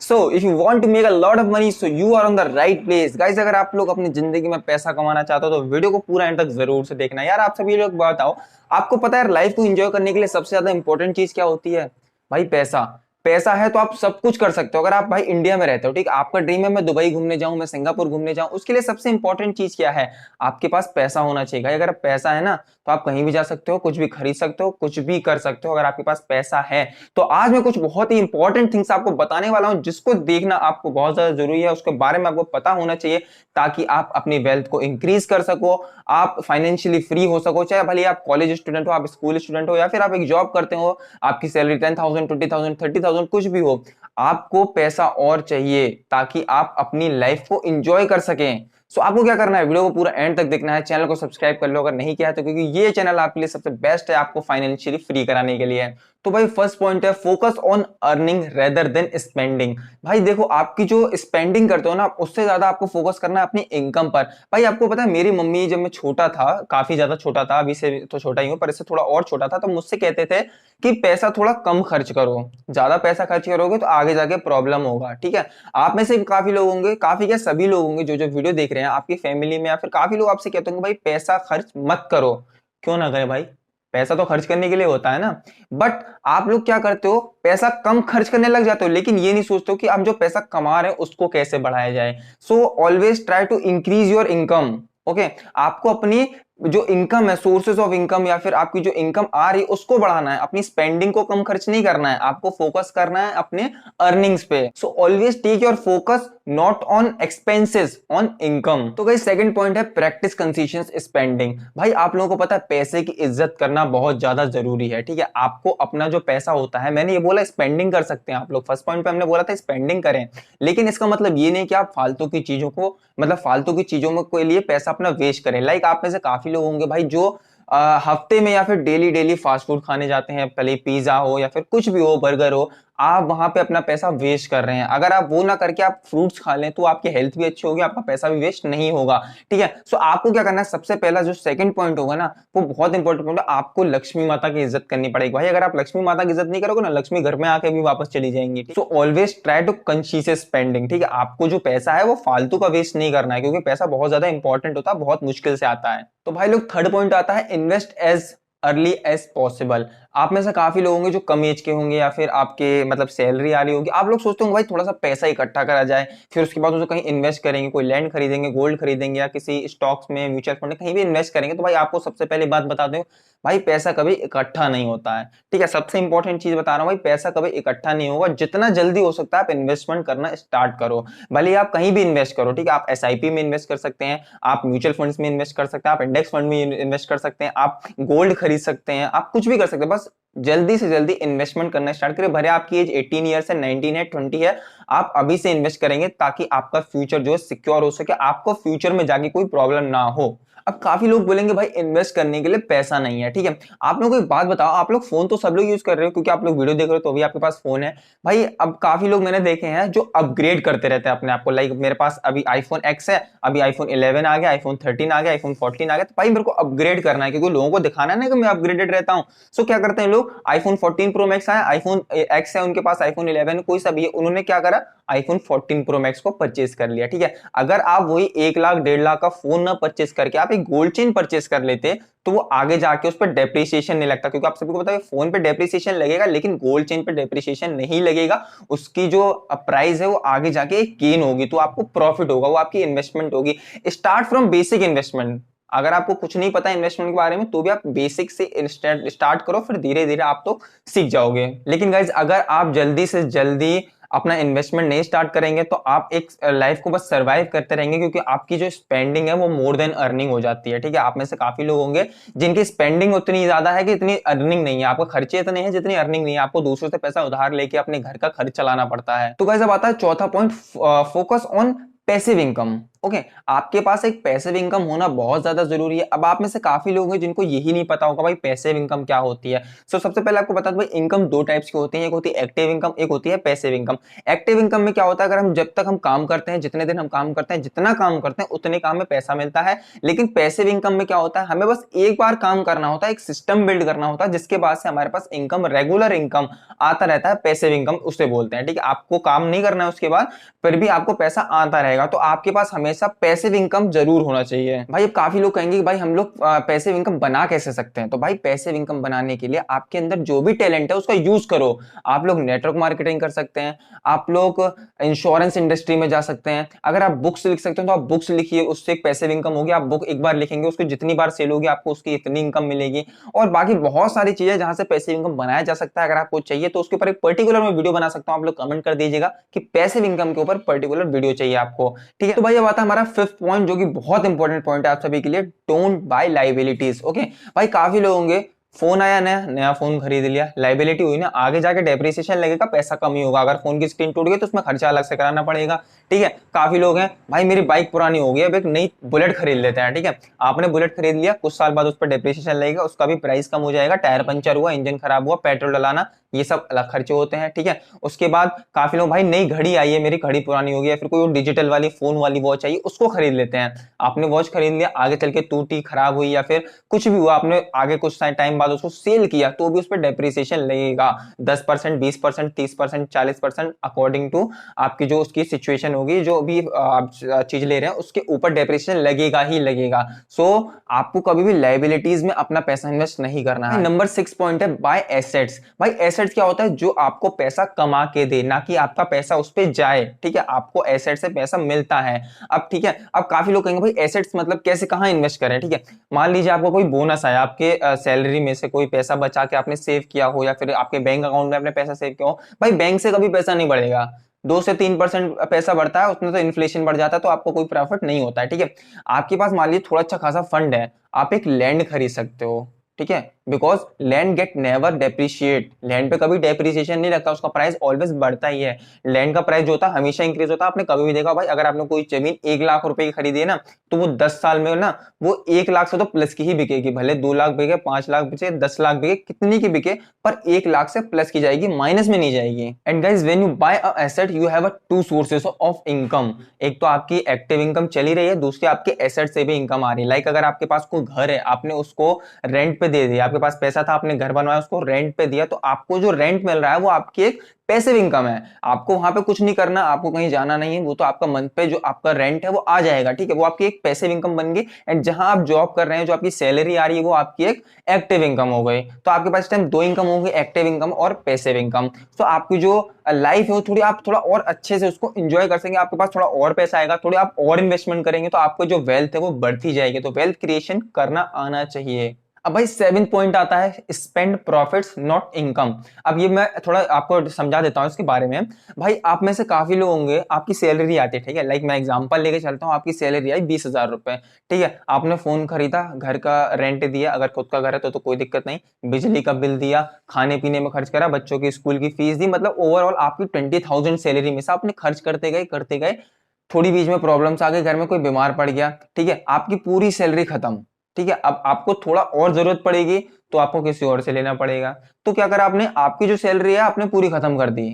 So if you want to make a lot of money so you are on the right place guys. अगर आप लोग अपनी जिंदगी में पैसा कमाना चाहते हो तो वीडियो को पूरा एंड तक जरूर से देखना। यार आप सभी लोग बताओ, आपको पता है लाइफ को एंजॉय करने के लिए सबसे ज्यादा इंपॉर्टेंट चीज क्या होती है? भाई पैसा। पैसा है तो आप सब कुछ कर सकते हो। अगर आप भाई इंडिया में रहते हो, ठीक, आपका ड्रीम है मैं दुबई घूमने जाऊं, मैं सिंगापुर घूमने जाऊं, उसके लिए सबसे इंपॉर्टेंट चीज क्या है? आपके पास पैसा होना चाहिए भाई। अगर पैसा है ना तो आप कहीं भी जा सकते हो, कुछ भी खरीद सकते हो, कुछ भी कर सकते हो अगर आपके पास पैसा है। तो आज मैं कुछ बहुत ही इंपॉर्टेंट थिंग्स आपको बताने वाला हूं जिसको देखना आपको बहुत ज्यादा जरूरी है, उसके बारे में आपको पता होना चाहिए ताकि आप अपनी वेल्थ को इंक्रीज कर सको, आप फाइनेंशियली फ्री हो सको। चाहे भले आप कॉलेज स्टूडेंट हो, आप स्कूल स्टूडेंट हो, या फिर आप एक जॉब करते हो, आपकी सैलरी 10,000 20,000 30,000 कुछ भी हो, आपको पैसा और चाहिए ताकि आप अपनी लाइफ को एंजॉय कर सकें। सो आपको क्या करना है, वीडियो को पूरा एंड तक देखना है, चैनल को सब्सक्राइब कर लो अगर नहीं किया है तो, क्योंकि ये चैनल आपके लिए सबसे बेस्ट है आपको फाइनेंशियली फ्री कराने के लिए। तो भाई फर्स्ट पॉइंट है focus on earning rather than spending. भाई देखो, आपकी जो स्पेंडिंग करते हो ना उससे ज्यादा आपको फोकस करना है अपनी इनकम पर। भाई आपको पता है मेरी मम्मी जब मैं छोटा था, काफी ज्यादा छोटा था, अभी से तो छोटा ही हूं पर इससे थोड़ा और छोटा था, तो मुझसे कहते थे कि पैसा थोड़ा कम खर्च करो, ज्यादा पैसा खर्च करोगे तो आगे जाके प्रॉब्लम होगा। ठीक है, आप में से काफी लोग होंगे, काफी क्या सभी लोग होंगे जो जो वीडियो देख रहे हैं आपकी फैमिली में, या फिर काफी लोग आपसे कहते होंगे भाई पैसा खर्च मत करो। क्यों ना करें भाई, पैसा तो खर्च करने के लिए होता है ना। बट आप लोग क्या करते हो, पैसा कम खर्च करने लग जाते हो, लेकिन ये नहीं सोचते हो कि आप जो पैसा कमा रहे हो उसको कैसे बढ़ाया जाए। So always try to increase your income. Okay, आपको अपनी जो इनकम है, सोर्सेज ऑफ इनकम, या फिर आपकी जो इनकम आ रही है उसको बढ़ाना है, अपनी स्पेंडिंग को कम खर्च नहीं करना है, आपको फोकस करना है अपने अर्निंग्स पे। So always take your focus not on expenses, on income. तो गाइस सेकंड पॉइंट है प्रैक्टिस कंसिस्टेंट स्पेंडिंग। भाई आप लोगों को पता है पैसे की इज्जत करना बहुत ज्यादा जरूरी है। ठीक है, आपको अपना जो पैसा होता है, मैंने ये बोला स्पेंडिंग कर सकते हैं आप लोग, फर्स्ट पॉइंट पे हमने बोला था स्पेंडिंग करें, लेकिन इसका मतलब ये नहीं कि आप फालतू की चीजों को, मतलब फालतू की चीजों में के लिए पैसा अपना वेस्ट करें। लाइक आप में से काफी लोग होंगे भाई जो हफ्ते में या फिर डेली डेली फास्ट फूड खाने जाते हैं, भले पिज्जा हो या फिर कुछ भी हो, बर्गर हो, आप वहां पे अपना पैसा वेस्ट कर रहे हैं। अगर आप वो ना करके आप फ्रूट्स खा लें तो आपकी हेल्थ भी अच्छी होगी, आपका पैसा भी वेस्ट नहीं होगा। ठीक है, सो आपको क्या करना है, सबसे पहला जो सेकंड पॉइंट होगा ना वो बहुत इंपॉर्टेंट पॉइंट है, आपको लक्ष्मी माता की इज्जत करनी पड़ेगी। भाई अगर आप लक्ष्मी माता की इज्जत नहीं करोगे ना, लक्ष्मी घर में आके भी वापस चली जाएंगी। So always try to conscious spending. ठीक है, आपको जो पैसा है वो फालतू का वेस्ट नहीं करना है, क्योंकि पैसा बहुत ज्यादा इंपॉर्टेंट होता है, बहुत मुश्किल से आता है। तो भाई लोग थर्ड पॉइंट आता है invest as early as possible. आप में से काफी लोग होंगे जो कम एज के होंगे, या फिर आपके मतलब सैलरी आ रही होगी, आप लोग सोचते होंगे भाई थोड़ा सा पैसा इकट्ठा करा जाए, फिर उसके बाद उसे कहीं इन्वेस्ट करेंगे, कोई लैंड खरीदेंगे, गोल्ड खरीदेंगे, या किसी स्टॉक्स में, म्यूचुअल फंड में कहीं भी इन्वेस्ट करेंगे। तो भाई आपको सबसे पहले बात बता दूं, भाई पैसा कभी इकट्ठा नहीं होता है। ठीक है, सबसे इंपॉर्टेंट चीज बता रहा हूं भाई, पैसा कभी इकट्ठा नहीं होगा। जितना जल्दी हो सकता है आप इन्वेस्टमेंट करना स्टार्ट करो, भले आप कहीं भी इन्वेस्ट करो। ठीक है, आप एसआईपी में इन्वेस्ट कर सकते हैं, आप म्यूचुअल फंड्स में इन्वेस्ट कर सकते हैं, आप इंडेक्स फंड में इन्वेस्ट कर सकते हैं, आप गोल्ड खरीद सकते हैं, आप कुछ भी कर सकते हैं। बस जल्दी से जल्दी इन्वेस्टमेंट करना स्टार्ट करें। भले आपकी एज 18 ईयर्स है, 19 है, 20 है, आप अभी से इन्वेस्ट करेंगे ताकि आपका फ्यूचर जो है सिक्योर हो सके, आपको फ्यूचर में जाके कोई प्रॉब्लम ना हो। अब काफी लोग बोलेंगे भाई इन्वेस्ट करने के लिए पैसा नहीं है। ठीक है, आप लोगों को एक बात बताओ, आप लोग फोन तो सब लोग यूज कर रहे हो क्योंकि आप लोग वीडियो देख रहे हो तो भी आपके पास फोन है। भाई अब काफी लोग मैंने देखे हैं जो अपग्रेड करते रहते हैं अपने आप को। लाइक मेरे पास अभी आईफोन एक्स है, अभी आईफोन 11 आ गया, आईफोन 13 आ गया, आईफोन 14 आ गया, तो भाई मेरे को अपग्रेड करना है क्योंकि लोगों को दिखाना है ना कि मैं अपग्रेडेड रहता हूं। सो क्या करते हैं लोग, आईफोन 14 प्रो मैक्स आया, आईफोन एक्स है उनके पास, आईफोन 11 कोई सा भी है, उन्होंने क्या करा, आईफोन 14 प्रो मैक्स को परचेज कर लिया। ठीक है, अगर आप वही 1 लाख 1.5 लाख का फोन ना परचेज करके आप एक गोल्ड चेन परचेज कर लेते तो वो आगे जाके उस पर डेप्रिसिएशन नहीं लगता, क्योंकि आप सभी को पता है फोन पे डेप्रिसिएशन लगेगा लेकिन गोल्ड चेन पे डेप्रिसिएशन नहीं लगेगा। उसकी जो प्राइस है वो आगे जाके एक गेन होगी, तो आपको प्रॉफिट होगा, वो आपकी इन्वेस्टमेंट होगी। Start from basic investment. अगर आपको कुछ नहीं पता इन्वेस्टमेंट के बारे में तो भी आप बेसिक से स्टार्ट करो, फिर धीरे धीरे आप तो सीख जाओगे। लेकिन गाइज अगर आप जल्दी से जल्दी अपना इन्वेस्टमेंट नहीं स्टार्ट करेंगे तो आप एक लाइफ को बस सरवाइव करते रहेंगे, क्योंकि आपकी जो स्पेंडिंग है वो मोर देन अर्निंग हो जाती है। ठीक है, आप में से काफी लोग होंगे जिनकी स्पेंडिंग उतनी ज्यादा है कि इतनी अर्निंग नहीं है, आपको खर्चे इतने हैं जितनी अर्निंग नहीं है, आपको दूसरों से पैसा उधार लेके अपने घर का खर्च चलाना पड़ता है। तो गाइस अब आता है चौथा point, focus on passive income. Okay आपके पास एक पैसिव इनकम होना बहुत ज्यादा जरूरी है। अब आप में से काफी लोग हैं जिनको यही नहीं पता होगा भाई पैसिव इनकम क्या होती है। सो सबसे पहले आपको बता दो भाई इनकम दो टाइप्स की होती है, एक होती है एक्टिव इनकम, एक होती है पैसिव इनकम। एक्टिव इनकम में क्या होता है, अगर हम जब तक हम काम करते हैं, जितने दिन हम काम करते हैं, जितना काम करते हैं उतने काम में पैसा मिलता है। लेकिन पैसिव इनकम में क्या होता है, हमें बस एक बार काम करना होता है, एक सिस्टम बिल्ड करना होता है जिसके बाद से हमारे पास इनकम, रेगुलर इनकम आता रहता है। पैसिव इनकम उसे बोलते हैं। ठीक है, आपको काम नहीं करना है उसके बाद, फिर भी आपको पैसा आता रहेगा। तो आपके पास हमेशा पैसिव इनकम जरूर होना चाहिए। भाई अब काफी लोग कहेंगे कि भाई हम लोग पैसिव इनकम बना कैसे सकते हैं। तो भाई पैसिव इनकम बनाने के लिए आपके अंदर जो भी टैलेंट है उसका यूज करो। आप लोग नेटवर्क मार्केटिंग कर सकते हैं, आप लोग इंश्योरेंस इंडस्ट्री में जा सकते हैं, अगर आप बुक्स लिख सकते हैं तो आप बुक्स लिखिए, उससे एक पैसिव इनकम होगी। आप बुक एक बार लिखेंगे, उसको जितनी बार सेल होगी आपको उसकी इतनी इनकम मिलेगी। और बाकी बहुत सारी चीजें जहां से पैसिव इनकम बनाया जा सकता है। अगर आपको चाहिए तो उसके ऊपर एक पर्टिकुलर मैं वीडियो बना सकता हूं, आप लोग कमेंट कर दीजिएगा कि पैसिव इनकम के ऊपर पर्टिकुलर वीडियो चाहिए आपको। ठीक है, तो भाई अब आता है हमारा फिफ्थ पॉइंट जो कि बहुत इंपॉर्टेंट पॉइंट है आप सभी के लिए, डोंट बाय लायबिलिटीज। ओके भाई काफी लोग होंगे फोन आया, नया नया फोन खरीद लिया, लाइबिलिटी हुई ना, आगे जाके डेप्रिसिएशन लगेगा, पैसा कम ही होगा। अगर फोन की स्क्रीन टूट गई तो उसमें खर्चा अलग से कराना पड़ेगा। ठीक है, काफी लोग हैं भाई मेरी बाइक पुरानी हो गई, अब एक नई बुलेट खरीद लेते हैं। ठीक है, आपने बुलेट खरीद लिया, कुछ साल बाद उस पर डेप्रिसिएशन लगेगा, उसका भी प्राइस कम हो जाएगा, टायर पंचर हुआ, इंजन खराब हुआ, पेट्रोल डलाना, ये सब अलग खर्चे होते हैं। ठीक है, उसके बाद काफी लोग भाई नई घड़ी आई है, मेरी घड़ी पुरानी हो गई है, फिर कोई डिजिटल वाली फोन वाली वॉच चाहिए, उसको खरीद लेते हैं। आपने वॉच खरीद लिया, आगे चल के टूटी, खराब हुई या फिर कुछ भी हुआ, आपने आगे कुछ टाइम बाद उसको सेल किया तो भी उस पर डेप्रिसिएशन लगेगा 10%, 20%, 30%, 40% अकॉर्डिंग टू आपकी जो उसकी सिचुएशन होगी, जो भी आप चीज ले रहे हैं उसके ऊपर डेप्रिसिएशन लगेगा ही लगेगा। सो आपको कभी भी लायबिलिटीज में अपना पैसा इन्वेस्ट नहीं करना है। नंबर 6 पॉइंट है बाय एसेट्स। भाई एसेट्स क्या होता है, जो आपको पैसा कमा के दे, ना कि आपका पैसा उस पे जाए। ठीक है, आपको एसेट से पैसा मिलता है। अब ठीक है, अब काफी लोग कहेंगे भाई एसेट्स मतलब कैसे, कहां इन्वेस्ट करें। ठीक है, मान लीजिए आपको कोई बोनस आया, आपके सैलरी में से कोई पैसा बचा के आपने सेव किया हो, या फिर आपके बैंक अकाउंट में आपने पैसा सेव किया हो। भाई बैंक से कभी पैसा नहीं बढ़ेगा, 2 से 3% पैसा बढ़ता है, उसमें तो इन्फ्लेशन बढ़ जाता है, तो आपको कोई प्रॉफिट नहीं होता है। ठीक है, आपके पास मान लीजिए थोड़ा अच्छा खासा फंड है, आप एक लैंड खरीद सकते हो। ठीक है, because land get never depreciate, land पे कभी डेप्रिसिएशन नहीं लगता, उसका प्राइस ऑलवेज बढ़ता ही है। लैंड का प्राइस जो होता है हमेशा इंक्रीज होता है। आपने कभी भी देखा भाई, अगर आपने कोई जमीन 1 लाख रुपए की खरीदी है ना, तो वो 10 साल में ना वो 1 लाख से तो प्लस की ही बिकेगी। भले 2 लाख बिके, 5 लाख बिके, 10 लाख बिके, कितनी की बिके, पर 1 लाख से प्लस की जाएगी, माइनस में नहीं जाएगी। And guys when you buy a asset you have a two sources of income. एक तो आपकी एक्टिव इनकम चली रही है, दूसरी आपके एसेट से भी इनकम आ रही है। लाइक अगर आपके पास कोई घर है, आपने उसको रेंट पे दे दिया, आपके पास पैसा था, आपने घर बनवाया, उसको रेंट पे दिया, तो आपको जो रेंट मिल रहा है वो आपकी एक पैसिव इनकम है। आपको वहां पे कुछ नहीं करना, आपको कहीं जाना नहीं है, वो तो आपका मंथ पे जो आपका रेंट है वो आ जाएगा। ठीक है, वो आपकी एक पैसिव इनकम बन गई। एंड जहां आप जॉब कर रहे हैं, जो आपकी सैलरी आ रही है, वो आपकी एक एक्टिव इनकम हो गई। तो आपके पास इस टाइम दो इनकम होंगी, एक्टिव इनकम और पैसिव इनकम। तो आपकी जो लाइफ है वो थोड़ी आप थोड़ा और अच्छे से उसको एंजॉय कर सकेंगे। आपके पास थोड़ा और पैसा आएगा, थोड़ी आप और इन्वेस्टमेंट करेंगे, तो आपको जो वेल्थ है वो बढ़ती जाएगी। तो वेल्थ क्रिएशन करना आना चाहिए। अब भाई 7 पॉइंट आता है स्पेंड प्रॉफिट्स नॉट इनकम। अब ये मैं थोड़ा आपको समझा देता हूं इसके बारे में। भाई आप में से काफी लोग होंगे, आपकी सैलरी आती है, ठीक है, लाइक मैं एग्जांपल लेके चलता हूं, आपकी सैलरी आई 20,000 रुपए। ठीक है, आपने फोन खरीदा, घर का रेंट दिया, अगर खुद का घर है तो कोई दिक्कत नहीं, बिजली का बिल दिया, खाने पीने में खर्च करा, बच्चों की स्कूल की फीस दी, मतलब ओवरऑल आपकी 20,000 सैलरी में से आपने खर्च करते गए। थोड़ी बीच में प्रॉब्लम्स आ गई, घर में कोई बीमार पड़ गया, ठीक है, आपकी पूरी सैलरी खत्म। ठीक है, अब आपको थोड़ा और जरूरत पड़ेगी तो आपको किसी और से लेना पड़ेगा। तो क्या करा आपने, आपकी जो सैलरी है आपने पूरी खत्म कर दी।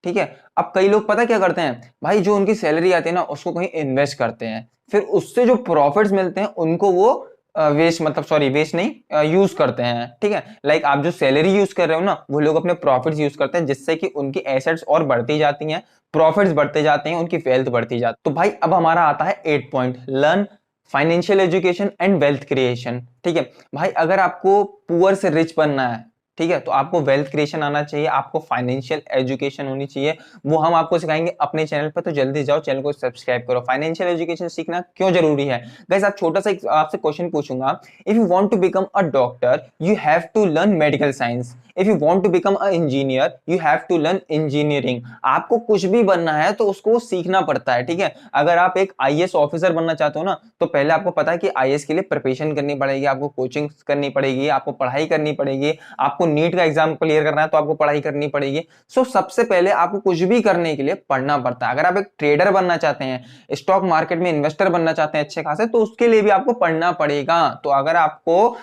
ठीक है, अब कई लोग पता क्या करते हैं भाई, जो उनकी सैलरी आती है ना उसको कहीं इन्वेस्ट करते हैं, फिर उससे जो प्रॉफिट्स मिलते हैं उनको वो वेस्ट, मतलब सॉरी वेस्ट नहीं, यूज करते हैं। ठीक है, लाइक आप जो सैलरी यूज कर रहे हो ना, वो लोग अपने प्रॉफिट्स यूज करते हैं, जिससे कि उनकी एसेट्स और बढ़ती जाती हैं, प्रॉफिट्स बढ़ते जाते हैं, उनकी वेल्थ बढ़ती जाती है। तो भाई अब हमारा आता है 8 point, learn financial education and wealth creation. ठीक है भाई, अगर आपको पुअर से रिच बनना है, ठीक है, तो आपको वेल्थ क्रिएशन आना चाहिए, आपको फाइनेंशियल एजुकेशन होनी चाहिए, वो हम आपको सिखाएंगे अपने चैनल पर। तो जल्दी जाओ चैनल को सब्सक्राइब करो। फाइनेंशियल एजुकेशन सीखना क्यों जरूरी है गाइस, आप छोटा सा आपसे क्वेश्चन पूछूंगा, if you want to become a doctor you have to learn medical science, if you want to become a engineer you have to learn engineering. आपको कुछ भी बनना है तो उसको सीखना पड़ता है। ठीक है, अगर आप एक आईएएस ऑफिसर बनना चाहते हो ना, तो पहले आपको पता है कि आईएएस के लिए प्रिपरेशन करनी पड़ेगी, आपको कोचिंग करनी पड़ेगी, आपको पढ़ाई करनी पड़ेगी, आपको आपको नीट का एग्जाम क्लियर करना है तो आपको पढ़ाई करनी पड़ेगी। सो सबसे पहले आपको कुछ भी करने के लिए पढ़ना पड़ता है। अगर आप एक ट्रेडर बनना चाहते हैं, स्टॉक मार्केट में इन्वेस्टर बनना चाहते हैं अच्छे खासे, तो उसके लिए भी आपको पढ़ना पड़ेगा। तो अगर आपको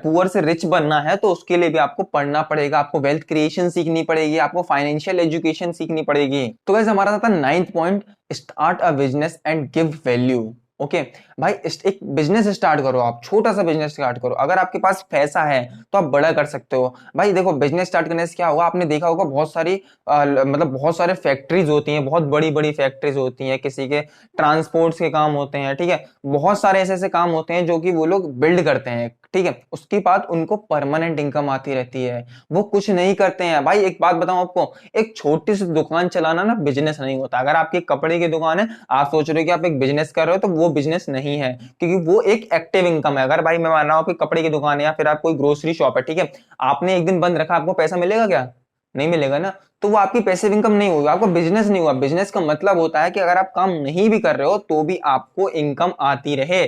पुअर से रिच बनना है तो उसके लिए भी आपको पढ़ना पड़ेगा, आपको वेल्थ क्रिएशन सीखनी पड़ेगी, आपको फाइनेंशियल एजुकेशन सीखनी पड़ेगी। तो गाइस हमारा था 9th point, start a business and give value. Okay भाई, एक बिजनेस स्टार्ट करो, आप छोटा सा बिजनेस स्टार्ट करो। अगर आपके पास पैसा है तो आप बड़ा कर सकते हो। भाई देखो, बिजनेस स्टार्ट करने से क्या होगा, आपने देखा होगा बहुत सारी मतलब बहुत सारे फैक्ट्रीज होती हैं, बहुत बड़ी बड़ी फैक्ट्रीज होती हैं, किसी के ट्रांसपोर्ट्स के काम होते हैं, ठीक है, बहुत सारे ऐसे ऐसे काम होते हैं जो कि वो लोग बिल्ड करते हैं, ठीक है, उसके बाद उनको परमानेंट इनकम आती रहती है, वो कुछ नहीं करते हैं। भाई एक बात बताऊं आपको, एक छोटी सी दुकान चलाना ना बिजनेस नहीं होता। अगर आपकी कपड़े की दुकान है, आप सोच रहे हो कि आप एक बिजनेस कर रहे हो, तो वो बिजनेस नहीं है, क्योंकि वो एक एक्टिव इनकम है। अगर भाई मैं मान रहा हूं कि कपड़े की दुकान है या फिर आप कोई ग्रोसरी शॉप है, ठीक है, आपने एक दिन बंद रखा, आपको पैसा मिलेगा क्या? नहीं मिलेगा ना। तो वो आपकी पैसिव इनकम नहीं होगी, आपको बिजनेस नहीं हुआ। बिजनेस का मतलब होता है कि अगर आप काम नहीं भी कर रहे हो तो भी आपको इनकम आती रहे।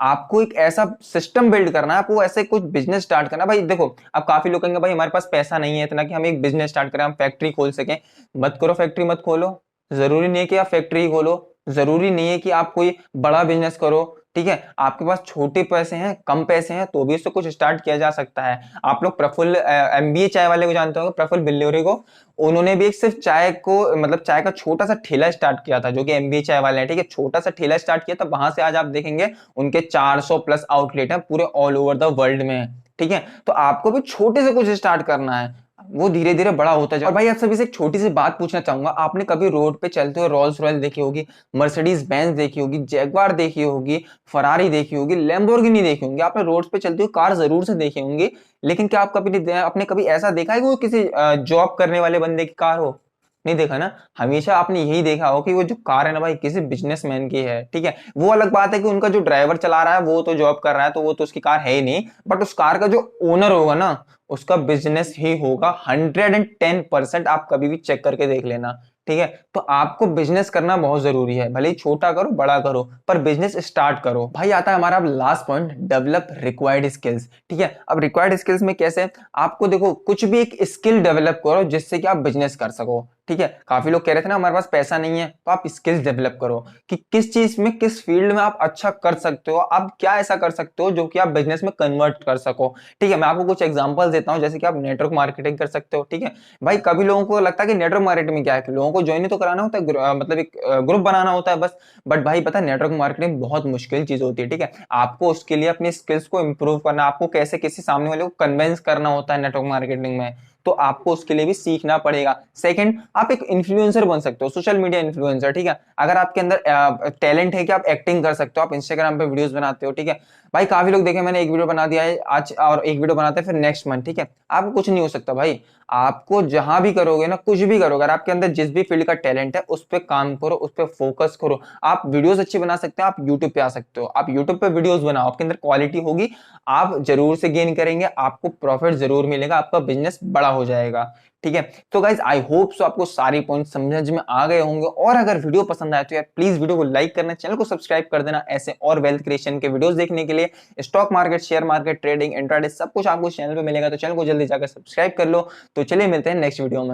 आपको एक ऐसा सिस्टम बिल्ड करना है, आपको ऐसे कुछ बिजनेस स्टार्ट करना है। भाई देखो, अब काफी लोग कहेंगे भाई हमारे पास पैसा नहीं है इतना कि हम एक बिजनेस स्टार्ट करें, हम फैक्ट्री खोल सकें। मत करो, फैक्ट्री मत खोलो। जरूरी नहीं है कि आप फैक्ट्री खोलो, जरूरी नहीं है कि आप कोई बड़ा बिजनेस करो, ठीक है। आपके पास छोटे पैसे हैं, कम पैसे हैं, तो भी इससे कुछ स्टार्ट किया जा सकता है। आप लोग प्रफुल्ल एमबीए चाय वाले को जानते होंगे, प्रफुल्ल बिल्लोरे को। उन्होंने भी एक सिर्फ चाय को, मतलब चाय का छोटा सा ठेला स्टार्ट किया था, जो कि एमबीए चाय वाले हैं, ठीक है, छोटा सा ठेला स्टार्ट किया था। वहां से आज आप देखेंगे उनके 400 प्लस आउटलेट हैं पूरे ऑल ओवर द वर्ल्ड में, ठीक है। तो आपको भी छोटे से कुछ स्टार्ट करना है, वो धीरे धीरे बड़ा होता जाए। और भाई आप सभी से एक छोटी सी बात पूछना चाहूंगा, आपने कभी रोड पे चलते हुए रोल्स रॉयल देखी होगी, मर्सिडीज बेंज देखी होगी, जैगवार देखी होगी, फरारी देखी होगी, लैम्बोर्गिनी देखी होंगी, आपने रोड पे चलते हुए कार जरूर से देखी होंगी। लेकिन क्या आप कभी आपने कभी ऐसा देखा है कि वो किसी जॉब करने वाले बंदे की कार हो? नहीं देखा ना। हमेशा आपने यही देखा हो कि वो जो कार है ना भाई, किसी बिजनेसमैन की है, ठीक है। वो अलग बात है कि उनका जो ड्राइवर चला रहा है वो तो जॉब कर रहा है, तो वो तो उसकी कार है ही नहीं, बट उस कार का जो ओनर होगा ना, उसका बिजनेस ही होगा। 110% आप कभी भी चेक करके देख लेना, ठीक है। तो आपको बिजनेस करना बहुत जरूरी है, भले ही छोटा करो बड़ा करो, पर बिजनेस स्टार्ट करो। भाई आता है हमारा अब last point, develop required skills, ठीक है। अब रिक्वायर्ड स्किल्स में कैसे, आपको देखो कुछ भी एक स्किल डेवलप करो जिससे कि आप बिजनेस कर सको, ठीक है। काफी लोग कह रहे थे ना हमारे पास पैसा नहीं है, तो आप स्किल्स डेवलप करो कि किस चीज में, किस फील्ड में आप अच्छा कर सकते हो, आप क्या ऐसा कर सकते हो जो कि आप बिजनेस में कन्वर्ट कर सको, ठीक है। मैं आपको कुछ एग्जांपल्स देता हूं, जैसे कि आप नेटवर्क मार्केटिंग कर सकते हो, ठीक है। भाई कभी लोगों को लगता है कि नेटवर्क मार्केटिंग में क्या है, कि लोगों को ज्वाइन तो कराना होता है, मतलब एक ग्रुप बनाना होता है बस। बट भाई पता है, नेटवर्क मार्केटिंग बहुत मुश्किल चीज होती है, ठीक है। आपको उसके लिए अपनी स्किल्स को इंप्रूव करना, आपको कैसे किसी सामने वाले को कन्विंस करना होता है नेटवर्क मार्केटिंग में, तो आपको उसके लिए भी सीखना पड़ेगा। सेकंड, आप एक इन्फ्लुएंसर बन सकते हो, सोशल मीडिया इन्फ्लुएंसर, ठीक है। अगर आपके अंदर टैलेंट है कि आप एक्टिंग कर सकते हो, आप इंस्टाग्राम पे वीडियोस बनाते हो, ठीक है। भाई काफी लोग देखे, मैंने एक वीडियो बना दिया है आज और एक वीडियो बनाते हैं फिर नेक्स्ट मंथ, ठीक है। आपको कुछ नहीं हो सकता भाई, आपको जहां भी करोगे ना, कुछ भी करोगे, अगर आपके अंदर जिस भी फील्ड का टैलेंट है उस पर काम करो, उस पर फोकस करो। आप वीडियोस अच्छी बना सकते हो, आप यूट्यूब पे आ सकते हो, आप यूट्यूब पे वीडियोस बनाओ, आपके अंदर क्वालिटी होगी, आप जरूर से गेन करेंगे, आपको प्रॉफिट जरूर मिलेगा, आपका बिजनेस बड़ा हो जाएगा, ठीक है। तो गाइज आई होप सो आपको सारी पॉइंट समझ में आ गए होंगे, और अगर वीडियो पसंद आए तो यार प्लीज वीडियो को लाइक करना, चैनल को सब्सक्राइब कर देना ऐसे और वेल्थ क्रिएशन के वीडियोस देखने के लिए। Stock market, share market, trading, intraday सब कुछ आपको चैनल पे मिलेगा, तो चैनल को जल्दी जाकर सब्सक्राइब कर लो। तो चलिए मिलते हैं नेक्स्ट वीडियो में।